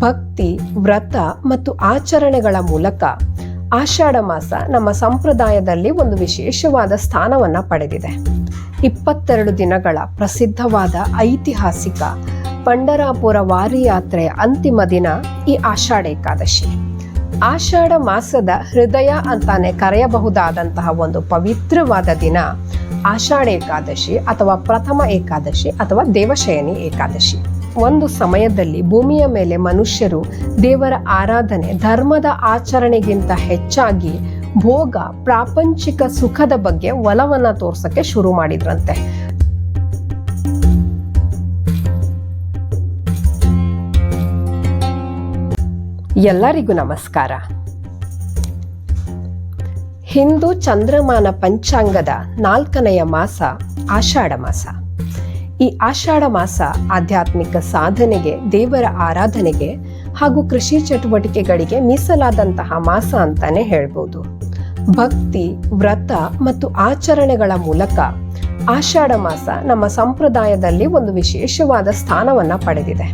ಭಕ್ತಿ, ವ್ರತ ಮತ್ತು ಆಚರಣೆಗಳ ಮೂಲಕ ಆಷಾಢ ಮಾಸ ನಮ್ಮ ಸಂಪ್ರದಾಯದಲ್ಲಿ ಒಂದು ವಿಶೇಷವಾದ ಸ್ಥಾನವನ್ನು ಪಡೆದಿದೆ. 22 ದಿನಗಳ ಪ್ರಸಿದ್ಧವಾದ ಐತಿಹಾಸಿಕ ಪಂಢರಾಪುರ ವಾರಿ ಯಾತ್ರೆಯ ಅಂತಿಮ ದಿನ ಈ ಆಷಾಢ ಏಕಾದಶಿ. ಆಷಾಢ ಮಾಸದ ಹೃದಯ ಅಂತಾನೆ ಕರೆಯಬಹುದಾದಂತಹ ಒಂದು ಪವಿತ್ರವಾದ ದಿನ ಆಷಾಢ ಏಕಾದಶಿ ಅಥವಾ ಪ್ರಥಮ ಏಕಾದಶಿ ಅಥವಾ ದೇವಶಯನಿ ಏಕಾದಶಿ. ಒಂದು ಸಮಯದಲ್ಲಿ ಭೂಮಿಯ ಮೇಲೆ ಮನುಷ್ಯರು ದೇವರ ಆರಾಧನೆ, ಧರ್ಮದ ಆಚರಣೆಗಿಂತ ಹೆಚ್ಚಾಗಿ ಭೋಗ, ಪ್ರಾಪಂಚಿಕ ಸುಖದ ಬಗ್ಗೆ ಒಲವನ್ನ ತೋರ್ಸಕ್ಕೆ ಶುರು ಮಾಡಿದ್ರಂತೆ. ಎಲ್ಲರಿಗೂ ನಮಸ್ಕಾರ. ಹಿಂದೂ ಚಂದ್ರಮಾನ ಪಂಚಾಂಗದ 4ನೆಯ ಮಾಸ ಆಷಾಢ ಮಾಸ. ಈ ಆಷಾಢ ಮಾಸ ಆಧ್ಯಾತ್ಮಿಕ ಸಾಧನೆಗೆ, ದೇವರ ಆರಾಧನೆಗೆ ಹಾಗೂ ಕೃಷಿ ಚಟುವಟಿಕೆಗಳಿಗೆ ಮೀಸಲಾದಂತಹ ಮಾಸ ಅಂತಾನೆ ಹೇಳ್ಬೋದು. ಭಕ್ತಿ, ವ್ರತ ಮತ್ತು ಆಚರಣೆಗಳ ಮೂಲಕ ಆಷಾಢ ಮಾಸ ನಮ್ಮ ಸಂಪ್ರದಾಯದಲ್ಲಿ ಒಂದು ವಿಶೇಷವಾದ ಸ್ಥಾನವನ್ನು ಪಡೆದಿದೆ.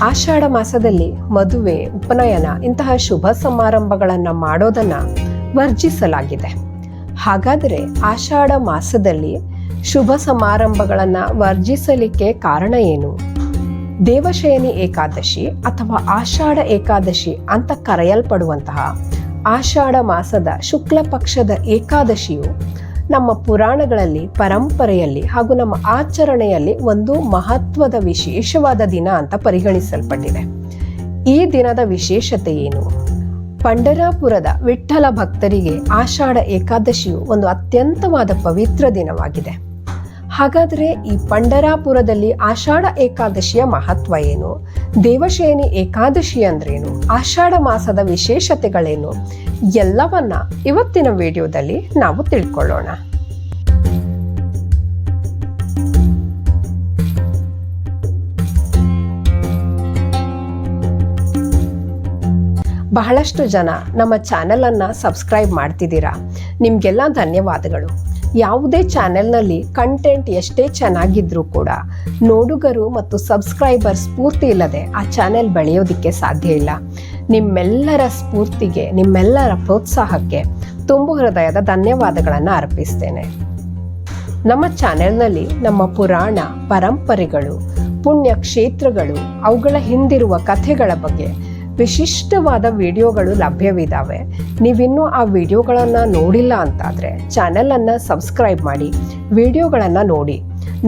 ಆಷಾಢ ಮಾಸದಲ್ಲಿ ಮದುವೆ, ಉಪನಯನ ಇಂತಹ ಶುಭ ಸಮಾರಂಭಗಳನ್ನು ಮಾಡೋದನ್ನ ವರ್ಜಿಸಲಾಗಿದೆ. ಹಾಗಾದರೆ ಆಷಾಢ ಮಾಸದಲ್ಲಿ ಶುಭ ಸಮಾರಂಭಗಳನ್ನು ವರ್ಜಿಸಲಿಕ್ಕೆ ಕಾರಣ ಏನು? ದೇವಶಯನಿ ಏಕಾದಶಿ ಅಥವಾ ಆಷಾಢ ಏಕಾದಶಿ ಅಂತ ಕರೆಯಲ್ಪಡುವಂತಹ ಆಷಾಢ ಮಾಸದ ಶುಕ್ಲ ಪಕ್ಷದ ಏಕಾದಶಿಯು ನಮ್ಮ ಪುರಾಣಗಳಲ್ಲಿ, ಪರಂಪರೆಯಲ್ಲಿ ಹಾಗೂ ನಮ್ಮ ಆಚರಣೆಯಲ್ಲಿ ಒಂದು ಮಹತ್ವದ ವಿಶೇಷವಾದ ದಿನ ಅಂತ ಪರಿಗಣಿಸಲ್ಪಟ್ಟಿದೆ. ಈ ದಿನದ ವಿಶೇಷತೆ ಏನು? ಪಂಢರಾಪುರದ ವಿಠ್ಠಲ ಭಕ್ತರಿಗೆ ಆಷಾಢ ಏಕಾದಶಿಯು ಒಂದು ಅತ್ಯಂತವಾದ ಪವಿತ್ರ ದಿನವಾಗಿದೆ. ಹಾಗಾದರೆ ಈ ಪಂಢರಾಪುರದಲ್ಲಿ ಆಷಾಢ ಏಕಾದಶಿಯ ಮಹತ್ವ ಏನು? ದೇವಶಯನಿ ಏಕಾದಶಿ ಅಂದ್ರೇನು? ಆಷಾಢ ಮಾಸದ ವಿಶೇಷತೆಗಳೇನು? ಎಲ್ಲವನ್ನ ಇವತ್ತಿನ ವಿಡಿಯೋದಲ್ಲಿ ನಾವು ತಿಳ್ಕೊಳ್ಳೋಣ. ಬಹಳಷ್ಟು ಜನ ನಮ್ಮ ಚಾನೆಲನ್ನು ಸಬ್ಸ್ಕ್ರೈಬ್ ಮಾಡ್ತಿದ್ದೀರಾ. ನಿಮಗೆಲ್ಲ ಧನ್ಯವಾದಗಳು. ಯಾವುದೇ ಚಾನೆಲ್ನಲ್ಲಿ ಕಂಟೆಂಟ್ ಎಷ್ಟೇ ಚೆನ್ನಾಗಿದ್ರೂ ಕೂಡ ನೋಡುಗರು ಮತ್ತು ಸಬ್ಸ್ಕ್ರೈಬರ್ ಸ್ಫೂರ್ತಿ ಇಲ್ಲದೆ ಆ ಚಾನೆಲ್ ಬೆಳೆಯೋದಕ್ಕೆ ಸಾಧ್ಯ ಇಲ್ಲ. ನಿಮ್ಮೆಲ್ಲರ ಸ್ಫೂರ್ತಿಗೆ, ನಿಮ್ಮೆಲ್ಲರ ಪ್ರೋತ್ಸಾಹಕ್ಕೆ ತುಂಬು ಹೃದಯದ ಧನ್ಯವಾದಗಳನ್ನು ಅರ್ಪಿಸ್ತೇನೆ. ನಮ್ಮ ಚಾನೆಲ್ನಲ್ಲಿ ನಮ್ಮ ಪುರಾಣ, ಪರಂಪರೆಗಳು, ಪುಣ್ಯ ಕ್ಷೇತ್ರಗಳು, ಅವುಗಳ ಹಿಂದಿರುವ ಕಥೆಗಳ ಬಗ್ಗೆ ವಿಶಿಷ್ಟವಾದ ವಿಡಿಯೋಗಳು ಲಭ್ಯವಿದ್ದಾವೆ. ನೀವಿನ್ನೂ ಆ ವಿಡಿಯೋಗಳನ್ನು ನೋಡಿಲ್ಲ ಅಂತಾದರೆ ಚಾನೆಲನ್ನು ಸಬ್ಸ್ಕ್ರೈಬ್ ಮಾಡಿ, ವಿಡಿಯೋಗಳನ್ನು ನೋಡಿ.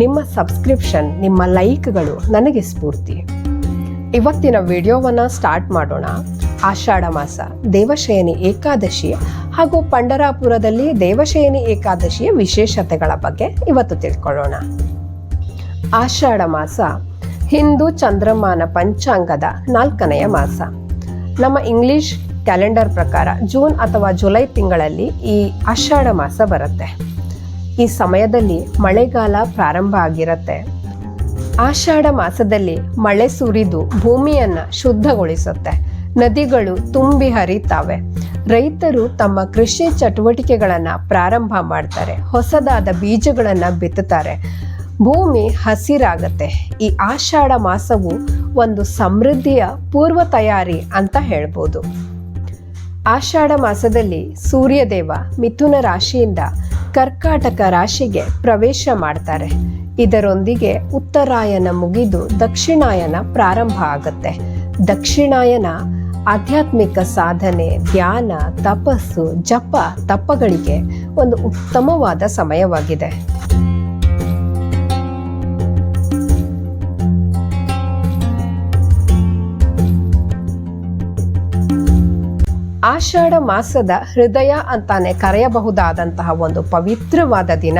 ನಿಮ್ಮ ಸಬ್ಸ್ಕ್ರಿಪ್ಷನ್, ನಿಮ್ಮ ಲೈಕ್ಗಳು ನನಗೆ ಸ್ಫೂರ್ತಿ. ಇವತ್ತಿನ ವಿಡಿಯೋವನ್ನು ಸ್ಟಾರ್ಟ್ ಮಾಡೋಣ. ಆಷಾಢ ಮಾಸ, ದೇವಶಯನಿ ಏಕಾದಶಿ ಹಾಗೂ ಪಂಢರಾಪುರದಲ್ಲಿ ದೇವಶಯನಿ ಏಕಾದಶಿಯ ವಿಶೇಷತೆಗಳ ಬಗ್ಗೆ ಇವತ್ತು ತಿಳ್ಕೊಳ್ಳೋಣ. ಆಷಾಢ ಮಾಸ ಹಿಂದೂ ಚಂದ್ರಮಾನ ಪಂಚಾಂಗದ 4ನೆಯ ಮಾಸ. ನಮ್ಮ ಇಂಗ್ಲಿಷ್ ಕ್ಯಾಲೆಂಡರ್ ಪ್ರಕಾರ ಜೂನ್ ಅಥವಾ ಜುಲೈ ತಿಂಗಳಲ್ಲಿ ಈ ಆಷಾಢ ಮಾಸ ಬರುತ್ತೆ. ಈ ಸಮಯದಲ್ಲಿ ಮಳೆಗಾಲ ಪ್ರಾರಂಭ ಆಗಿರುತ್ತೆ. ಆಷಾಢ ಮಾಸದಲ್ಲಿ ಮಳೆ ಸುರಿದು ಭೂಮಿಯನ್ನು ಶುದ್ಧಗೊಳಿಸುತ್ತೆ. ನದಿಗಳು ತುಂಬಿ ಹರಿತಾವೆ. ರೈತರು ತಮ್ಮ ಕೃಷಿ ಚಟುವಟಿಕೆಗಳನ್ನು ಪ್ರಾರಂಭ ಮಾಡ್ತಾರೆ. ಹೊಸದಾದ ಬೀಜಗಳನ್ನು ಬಿತ್ತುತ್ತಾರೆ. ಭೂಮಿ ಹಸಿರಾಗತ್ತೆ. ಈ ಆಷಾಢ ಮಾಸವು ಒಂದು ಸಮೃದ್ಧಿಯ ಪೂರ್ವ ತಯಾರಿ ಅಂತ ಹೇಳ್ಬೋದು. ಆಷಾಢ ಮಾಸದಲ್ಲಿ ಸೂರ್ಯದೇವ ಮಿಥುನ ರಾಶಿಯಿಂದ ಕರ್ಕಾಟಕ ರಾಶಿಗೆ ಪ್ರವೇಶ ಮಾಡ್ತಾರೆ. ಇದರೊಂದಿಗೆ ಉತ್ತರಾಯಣ ಮುಗಿದು ದಕ್ಷಿಣಾಯನ ಪ್ರಾರಂಭ ಆಗುತ್ತೆ. ದಕ್ಷಿಣಾಯನ ಆಧ್ಯಾತ್ಮಿಕ ಸಾಧನೆ, ಧ್ಯಾನ, ತಪಸ್ಸು, ಜಪ, ತಪಗಳಿಗೆ ಒಂದು ಉತ್ತಮವಾದ ಸಮಯವಾಗಿದೆ. ಆಷಾಢ ಮಾಸದ ಹೃದಯ ಅಂತಾನೆ ಕರೆಯಬಹುದಾದಂತಹ ಒಂದು ಪವಿತ್ರವಾದ ದಿನ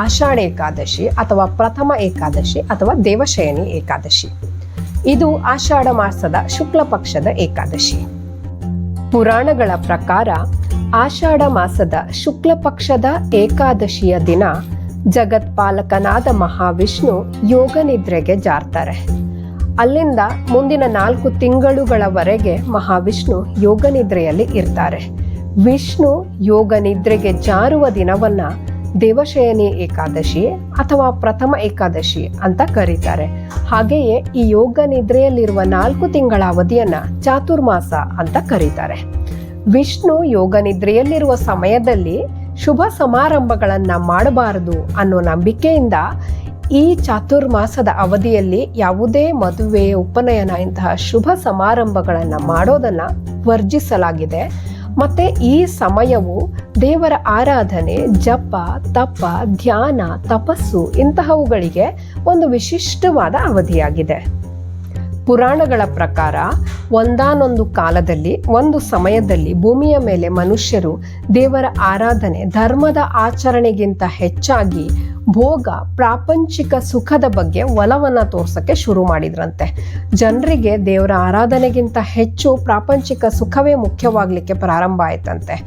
ಆಷಾಢ ಏಕಾದಶಿ ಅಥವಾ ಪ್ರಥಮ ಏಕಾದಶಿ ಅಥವಾ ದೇವಶಯನಿ ಏಕಾದಶಿ. ಇದು ಆಷಾಢ ಮಾಸದ ಶುಕ್ಲ ಪಕ್ಷದ ಏಕಾದಶಿ. ಪುರಾಣಗಳ ಪ್ರಕಾರ ಆಷಾಢ ಮಾಸದ ಶುಕ್ಲ ಪಕ್ಷದ ಏಕಾದಶಿಯ ದಿನ ಜಗತ್ಪಾಲಕನಾದ ಮಹಾವಿಷ್ಣು ಯೋಗ ನಿದ್ರೆಗೆ ಜಾರ್ತಾರೆ. ಅಲ್ಲಿಂದ ಮುಂದಿನ 4 ತಿಂಗಳುಗಳವರೆಗೆ ಮಹಾವಿಷ್ಣು ಯೋಗ ನಿದ್ರೆಯಲ್ಲಿ ಇರ್ತಾರೆ. ವಿಷ್ಣು ಯೋಗ ನಿದ್ರೆಗೆ ಜಾರುವ ದಿನವನ್ನ ದೇವಶಯನಿ ಏಕಾದಶಿ ಅಥವಾ ಪ್ರಥಮ ಏಕಾದಶಿ ಅಂತ ಕರೀತಾರೆ. ಹಾಗೆಯೇ ಈ ಯೋಗ ನಿದ್ರೆಯಲ್ಲಿರುವ 4 ತಿಂಗಳ ಅವಧಿಯನ್ನ ಚಾತುರ್ಮಾಸ ಅಂತ ಕರೀತಾರೆ. ವಿಷ್ಣು ಯೋಗ ನಿದ್ರೆಯಲ್ಲಿರುವ ಸಮಯದಲ್ಲಿ ಶುಭ ಸಮಾರಂಭಗಳನ್ನ ಮಾಡಬಾರದು ಅನ್ನೋ ನಂಬಿಕೆಯಿಂದ ಈ ಚಾತುರ್ಮಾಸದ ಅವಧಿಯಲ್ಲಿ ಯಾವುದೇ ಮದುವೆ, ಉಪನಯನ ಇಂತಹ ಶುಭ ಸಮಾರಂಭಗಳನ್ನು ಮಾಡೋದನ್ನ ವರ್ಜಿಸಲಾಗಿದೆ. ಮತ್ತೆ ಈ ಸಮಯವು ದೇವರ ಆರಾಧನೆ, ಜಪ, ತಪ, ಧ್ಯಾನ, ತಪಸ್ಸು ಇಂತಹವುಗಳಿಗೆ ಒಂದು ವಿಶಿಷ್ಟವಾದ ಅವಧಿಯಾಗಿದೆ. ಪುರಾಣಗಳ ಪ್ರಕಾರ ಒಂದಾನೊಂದು ಕಾಲದಲ್ಲಿ, ಒಂದು ಸಮಯದಲ್ಲಿ ಭೂಮಿಯ ಮೇಲೆ ಮನುಷ್ಯರು ದೇವರ ಆರಾಧನೆ, ಧರ್ಮದ ಆಚರಣೆಗಿಂತ ಹೆಚ್ಚಾಗಿ ಭೋಗ, ಪ್ರಾಪಂಚಿಕ ಸುಖದ ಬಗ್ಗೆ ಒಲವನ್ನ ತೋರ್ಸಕ್ಕೆ ಶುರು ಮಾಡಿದ್ರಂತೆ. ಜನರಿಗೆ ದೇವರ ಆರಾಧನೆಗಿಂತ ಹೆಚ್ಚು ಪ್ರಾಪಂಚಿಕ ಸುಖವೇ ಮುಖ್ಯವಾಗ್ಲಿಕ್ಕೆ ಪ್ರಾರಂಭ ಆಯ್ತಂತೆ.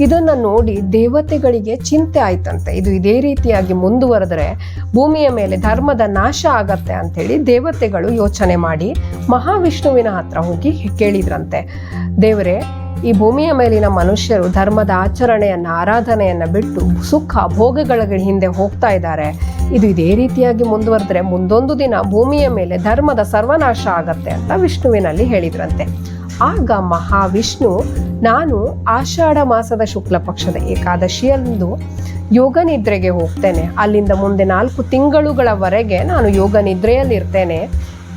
ಇದನ್ನ ನೋಡಿ ದೇವತೆಗಳಿಗೆ ಚಿಂತೆ ಆಯ್ತಂತೆ. ಇದು ಇದೇ ರೀತಿಯಾಗಿ ಮುಂದುವರೆದ್ರೆ ಭೂಮಿಯ ಮೇಲೆ ಧರ್ಮದ ನಾಶ ಆಗತ್ತೆ ಅಂತೇಳಿ ದೇವತೆಗಳು ಯೋಚನೆ ಮಾಡಿ ಮಹಾವಿಷ್ಣುವಿನ ಹತ್ರ ಹೋಗಿ ಕೇಳಿದ್ರಂತೆ, ದೇವರೇ, ಈ ಭೂಮಿಯ ಮೇಲಿನ ಮನುಷ್ಯರು ಧರ್ಮದ ಆಚರಣೆಯನ್ನ, ಆರಾಧನೆಯನ್ನ ಬಿಟ್ಟು ಸುಖ ಭೋಗಗಳ ಹಿಂದೆ ಹೋಗ್ತಾ ಇದ್ದಾರೆ. ಇದು ಇದೇ ರೀತಿಯಾಗಿ ಮುಂದುವರೆದ್ರೆ ಮುಂದೊಂದು ದಿನ ಭೂಮಿಯ ಮೇಲೆ ಧರ್ಮದ ಸರ್ವನಾಶ ಆಗತ್ತೆ ಅಂತ ವಿಷ್ಣುವಿನಲ್ಲಿ ಹೇಳಿದ್ರಂತೆ. ಆಗ ಮಹಾವಿಷ್ಣು, ನಾನು ಆಷಾಢ ಮಾಸದ ಶುಕ್ಲ ಪಕ್ಷದ ಏಕಾದಶಿಯಂದು ಯೋಗ ನಿದ್ರೆಗೆ ಹೋಗ್ತೇನೆ. ಅಲ್ಲಿಂದ ಮುಂದೆ 4 ತಿಂಗಳುಗಳವರೆಗೆ ನಾನು ಯೋಗ ನಿದ್ರೆಯಲ್ಲಿರ್ತೇನೆ.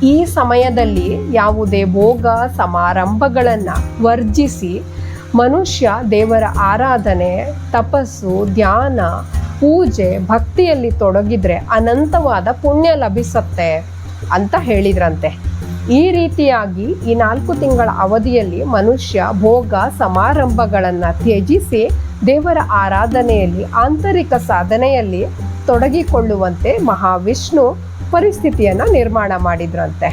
ಈ ಸಮಯದಲ್ಲಿ ಯಾವುದೇ ಭೋಗ ಸಮಾರಂಭಗಳನ್ನು ವರ್ಜಿಸಿ ಮನುಷ್ಯ ದೇವರ ಆರಾಧನೆ, ತಪಸ್ಸು, ಧ್ಯಾನ, ಪೂಜೆ, ಭಕ್ತಿಯಲ್ಲಿ ತೊಡಗಿದ್ರೆ ಅನಂತವಾದ ಪುಣ್ಯ ಲಭಿಸುತ್ತೆ ಅಂತ ಹೇಳಿದ್ರಂತೆ. ಈ ರೀತಿಯಾಗಿ ಈ 4 ತಿಂಗಳ ಅವಧಿಯಲ್ಲಿ ಮನುಷ್ಯ ಭೋಗ ಸಮಾರಂಭಗಳನ್ನು ತ್ಯಜಿಸಿ ದೇವರ ಆರಾಧನೆಯಲ್ಲಿ, ಆಂತರಿಕ ಸಾಧನೆಯಲ್ಲಿ ತೊಡಗಿಕೊಳ್ಳುವಂತೆ ಮಹಾವಿಷ್ಣು ಪರಿಸ್ಥಿತಿಯನ್ನ ನಿರ್ಮಾಣ ಮಾಡಿದ್ರಂತೆ.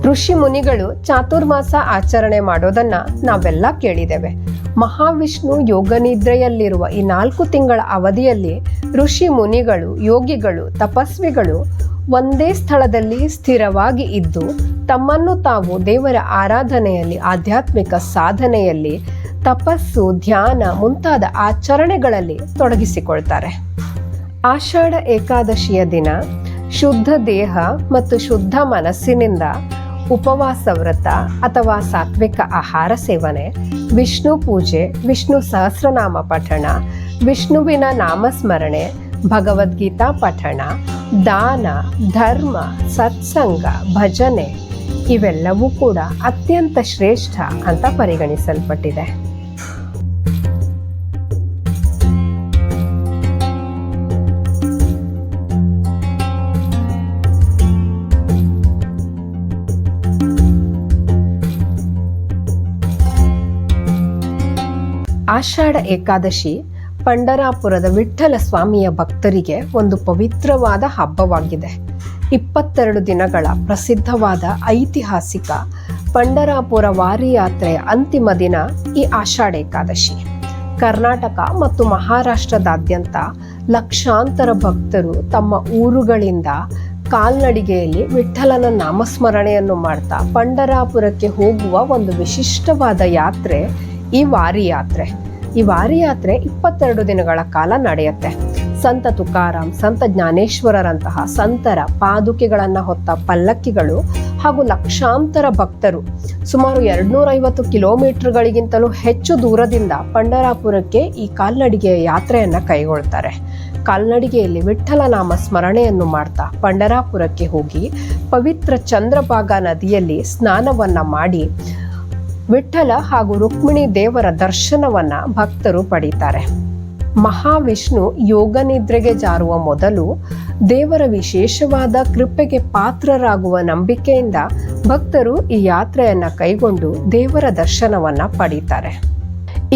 ಋಷಿ ಮುನಿಗಳು ಚಾತುರ್ಮಾಸ ಆಚರಣೆ ಮಾಡೋದನ್ನ ನಾವೆಲ್ಲ ಕೇಳಿದ್ದೇವೆ. ಮಹಾವಿಷ್ಣು ಯೋಗ ನಿದ್ರೆಯಲ್ಲಿರುವ ಈ 4 ತಿಂಗಳ ಅವಧಿಯಲ್ಲಿ ಋಷಿ ಮುನಿಗಳು, ಯೋಗಿಗಳು, ತಪಸ್ವಿಗಳು ಒಂದೇ ಸ್ಥಳದಲ್ಲಿ ಸ್ಥಿರವಾಗಿ ಇದ್ದು ತಮ್ಮನ್ನು ತಾವು ದೇವರ ಆರಾಧನೆಯಲ್ಲಿ, ಆಧ್ಯಾತ್ಮಿಕ ಸಾಧನೆಯಲ್ಲಿ, ತಪಸ್ಸು, ಧ್ಯಾನ ಮುಂತಾದ ಆಚರಣೆಗಳಲ್ಲಿ ತೊಡಗಿಸಿಕೊಳ್ತಾರೆ. ಆಷಾಢ ಏಕಾದಶಿಯ ದಿನ ಶುದ್ಧ ದೇಹ ಮತ್ತು ಶುದ್ಧ ಮನಸ್ಸಿನಿಂದ ಉಪವಾಸ ವ್ರತ ಅಥವಾ ಸಾತ್ವಿಕ ಆಹಾರ ಸೇವನೆ, ವಿಷ್ಣು ಪೂಜೆ, ವಿಷ್ಣು ಸಹಸ್ರನಾಮ ಪಠಣ, ವಿಷ್ಣುವಿನ ನಾಮಸ್ಮರಣೆ, ಭಗವದ್ಗೀತಾ ಪಠಣ, ದಾನ, ಧರ್ಮ, ಸತ್ಸಂಗ, ಭಜನೆ ಇವೆಲ್ಲವೂ ಕೂಡ ಅತ್ಯಂತ ಶ್ರೇಷ್ಠ ಅಂತ ಪರಿಗಣಿಸಲ್ಪಟ್ಟಿದೆ. ಆಷಾಢ ಏಕಾದಶಿ ಪಂಡರಾಪುರದ ವಿಠ್ಠಲ ಸ್ವಾಮಿಯ ಭಕ್ತರಿಗೆ ಒಂದು ಪವಿತ್ರವಾದ ಹಬ್ಬವಾಗಿದೆ. 22 ದಿನಗಳ ಪ್ರಸಿದ್ಧವಾದ ಐತಿಹಾಸಿಕ ಪಂಡರಾಪುರ ವಾರಿ ಯಾತ್ರೆಯ ಅಂತಿಮ ದಿನ ಈ ಆಷಾಢ ಏಕಾದಶಿ. ಕರ್ನಾಟಕ ಮತ್ತು ಮಹಾರಾಷ್ಟ್ರದಾದ್ಯಂತ ಲಕ್ಷಾಂತರ ಭಕ್ತರು ತಮ್ಮ ಊರುಗಳಿಂದ ಕಾಲ್ನಡಿಗೆಯಲ್ಲಿ ವಿಠ್ಠಲನ ನಾಮಸ್ಮರಣೆಯನ್ನು ಮಾಡ್ತಾ ಪಂಡರಾಪುರಕ್ಕೆ ಹೋಗುವ ಒಂದು ವಿಶಿಷ್ಟವಾದ ಯಾತ್ರೆ ಈ ವಾರಿ ಯಾತ್ರೆ. ಈ ವಾರಿ ಯಾತ್ರೆ 22 ದಿನಗಳ ಕಾಲ ನಡೆಯುತ್ತೆ. ಸಂತ ತುಕಾರಾಮ್, ಸಂತ ಜ್ಞಾನೇಶ್ವರರಂತಹ ಸಂತರ ಪಾದುಕೆಗಳನ್ನು ಹೊತ್ತ ಪಲ್ಲಕ್ಕಿಗಳು ಹಾಗೂ ಲಕ್ಷಾಂತರ ಭಕ್ತರು ಸುಮಾರು 250 ಕಿಲೋಮೀಟರ್ಗಳಿಗಿಂತಲೂ ಹೆಚ್ಚು ದೂರದಿಂದ ಪಂಡರಾಪುರಕ್ಕೆ ಈ ಕಾಲ್ನಡಿಗೆಯ ಯಾತ್ರೆಯನ್ನು ಕೈಗೊಳ್ತಾರೆ. ಕಾಲ್ನಡಿಗೆಯಲ್ಲಿ ವಿಠ್ಠಲ ನಾಮ ಸ್ಮರಣೆಯನ್ನು ಮಾಡ್ತಾ ಪಂಡರಾಪುರಕ್ಕೆ ಹೋಗಿ ಪವಿತ್ರ ಚಂದ್ರಭಾಗಾ ನದಿಯಲ್ಲಿ ಸ್ನಾನವನ್ನ ಮಾಡಿ ವಿಠ್ಠಲ ಹಾಗೂ ರುಕ್ಮಿಣಿ ದೇವರ ದರ್ಶನವನ್ನ ಭಕ್ತರು ಪಡೀತಾರೆ. ಮಹಾವಿಷ್ಣು ಯೋಗ ನಿದ್ರೆಗೆ ಜಾರುವ ಮೊದಲು ದೇವರ ವಿಶೇಷವಾದ ಕೃಪೆಗೆ ಪಾತ್ರರಾಗುವ ನಂಬಿಕೆಯಿಂದ ಭಕ್ತರು ಈ ಯಾತ್ರೆಯನ್ನ ಕೈಗೊಂಡು ದೇವರ ದರ್ಶನವನ್ನ ಪಡೀತಾರೆ.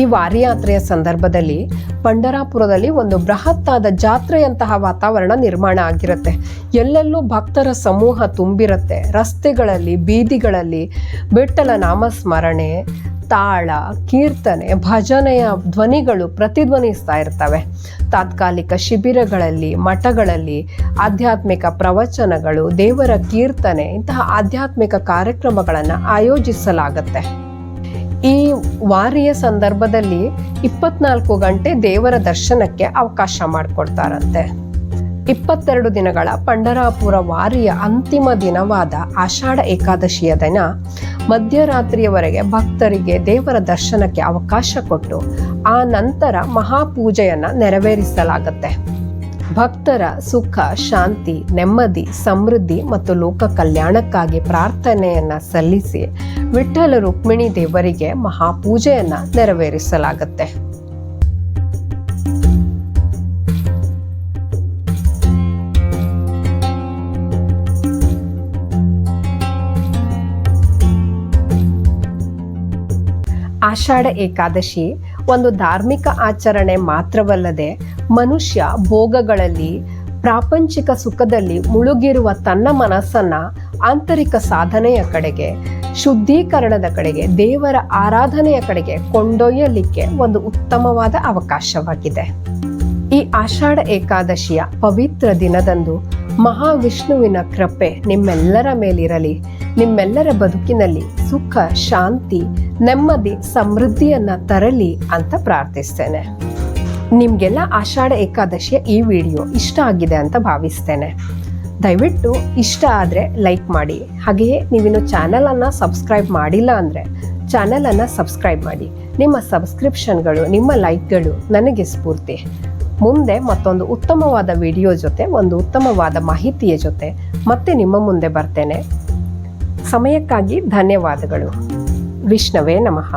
ಈ ವಾರಿಯಾತ್ರೆಯ ಸಂದರ್ಭದಲ್ಲಿ ಪಂಡರಾಪುರದಲ್ಲಿ ಒಂದು ಬೃಹತ್ತಾದ ಜಾತ್ರೆಯಂತಹ ವಾತಾವರಣ ನಿರ್ಮಾಣ ಆಗಿರುತ್ತೆ. ಎಲ್ಲೆಲ್ಲೂ ಭಕ್ತರ ಸಮೂಹ ತುಂಬಿರುತ್ತೆ. ರಸ್ತೆಗಳಲ್ಲಿ, ಬೀದಿಗಳಲ್ಲಿ ವಿಠ್ಠಲ ನಾಮಸ್ಮರಣೆ, ತಾಳ, ಕೀರ್ತನೆ, ಭಜನೆಯ ಧ್ವನಿಗಳು ಪ್ರತಿಧ್ವನಿಸ್ತಾ ಇರ್ತವೆ. ತಾತ್ಕಾಲಿಕ ಶಿಬಿರಗಳಲ್ಲಿ, ಮಠಗಳಲ್ಲಿ ಆಧ್ಯಾತ್ಮಿಕ ಪ್ರವಚನಗಳು, ದೇವರ ಕೀರ್ತನೆ ಇಂತಹ ಆಧ್ಯಾತ್ಮಿಕ ಕಾರ್ಯಕ್ರಮಗಳನ್ನು ಆಯೋಜಿಸಲಾಗುತ್ತೆ. ಈ ವಾರಿಯ ಸಂದರ್ಭದಲ್ಲಿ 24 ಗಂಟೆ ದೇವರ ದರ್ಶನಕ್ಕೆ ಅವಕಾಶ ಮಾಡಿಕೊಡ್ತಾರಂತೆ. 22 ದಿನಗಳ ಪಂಢರಾಪುರ ವಾರಿಯ ಅಂತಿಮ ದಿನವಾದ ಆಷಾಢ ಏಕಾದಶಿಯ ದಿನ ಮಧ್ಯರಾತ್ರಿಯವರೆಗೆ ಭಕ್ತರಿಗೆ ದೇವರ ದರ್ಶನಕ್ಕೆ ಅವಕಾಶ ಕೊಟ್ಟು ಆ ನಂತರ ಮಹಾಪೂಜೆಯನ್ನ ನೆರವೇರಿಸಲಾಗುತ್ತೆ. ಭಕ್ತರ ಸುಖ, ಶಾಂತಿ, ನೆಮ್ಮದಿ, ಸಮೃದ್ಧಿ ಮತ್ತು ಲೋಕ ಕಲ್ಯಾಣಕ್ಕಾಗಿ ಪ್ರಾರ್ಥನೆಯನ್ನ ಸಲ್ಲಿಸಿ ವಿಠ್ಠಲ ರುಕ್ಮಿಣಿ ದೇವರಿಗೆ ಮಹಾಪೂಜೆಯನ್ನ ನೆರವೇರಿಸಲಾಗುತ್ತೆ. ಆಷಾಢ ಏಕಾದಶಿ ಒಂದು ಧಾರ್ಮಿಕ ಆಚರಣೆ ಮಾತ್ರವಲ್ಲದೆ ಮನುಷ್ಯ ಭೋಗಗಳಲ್ಲಿ, ಪ್ರಾಪಂಚಿಕ ಸುಖದಲ್ಲಿ ಮುಳುಗಿರುವ ತನ್ನ ಮನಸ್ಸನ್ನ ಆಂತರಿಕ ಸಾಧನೆಯ ಕಡೆಗೆ, ಶುದ್ಧೀಕರಣದ ಕಡೆಗೆ, ದೇವರ ಆರಾಧನೆಯ ಕಡೆಗೆ ಕೊಂಡೊಯ್ಯಲಿಕ್ಕೆ ಒಂದು ಉತ್ತಮವಾದ ಅವಕಾಶವಾಗಿದೆ. ಈ ಆಷಾಢ ಏಕಾದಶಿಯ ಪವಿತ್ರ ದಿನದಂದು ಮಹಾವಿಷ್ಣುವಿನ ಕೃಪೆ ನಿಮ್ಮೆಲ್ಲರ ಮೇಲಿರಲಿ. ನಿಮ್ಮೆಲ್ಲರ ಬದುಕಿನಲ್ಲಿ ಸುಖ, ಶಾಂತಿ, ನೆಮ್ಮದಿ, ಸಮೃದ್ಧಿಯನ್ನ ತರಲಿ ಅಂತ ಪ್ರಾರ್ಥಿಸ್ತೇನೆ. ನಿಮ್ಗೆಲ್ಲ ಆಷಾಢ ಏಕಾದಶಿಯ ಈ ವಿಡಿಯೋ ಇಷ್ಟ ಆಗಿದೆ ಅಂತ ಭಾವಿಸ್ತೇನೆ. ದಯವಿಟ್ಟು ಇಷ್ಟ ಆದರೆ ಲೈಕ್ ಮಾಡಿ. ಹಾಗೆಯೇ ನೀವಿನ್ನು ಚಾನಲನ್ನು ಸಬ್ಸ್ಕ್ರೈಬ್ ಮಾಡಿಲ್ಲ ಅಂದರೆ ಚಾನಲನ್ನು ಸಬ್ಸ್ಕ್ರೈಬ್ ಮಾಡಿ. ನಿಮ್ಮ ಸಬ್ಸ್ಕ್ರಿಪ್ಷನ್ಗಳು, ನಿಮ್ಮ ಲೈಕ್ಗಳು ನನಗೆ ಸ್ಫೂರ್ತಿ. ಮುಂದೆ ಮತ್ತೊಂದು ಉತ್ತಮವಾದ ವಿಡಿಯೋ ಜೊತೆ, ಒಂದು ಉತ್ತಮವಾದ ಮಾಹಿತಿಯ ಜೊತೆ ಮತ್ತೆ ನಿಮ್ಮ ಮುಂದೆ ಬರ್ತೇನೆ. ಸಮಯಕ್ಕಾಗಿ ಧನ್ಯವಾದಗಳು. ವಿಷ್ಣವೇ ನಮಃ.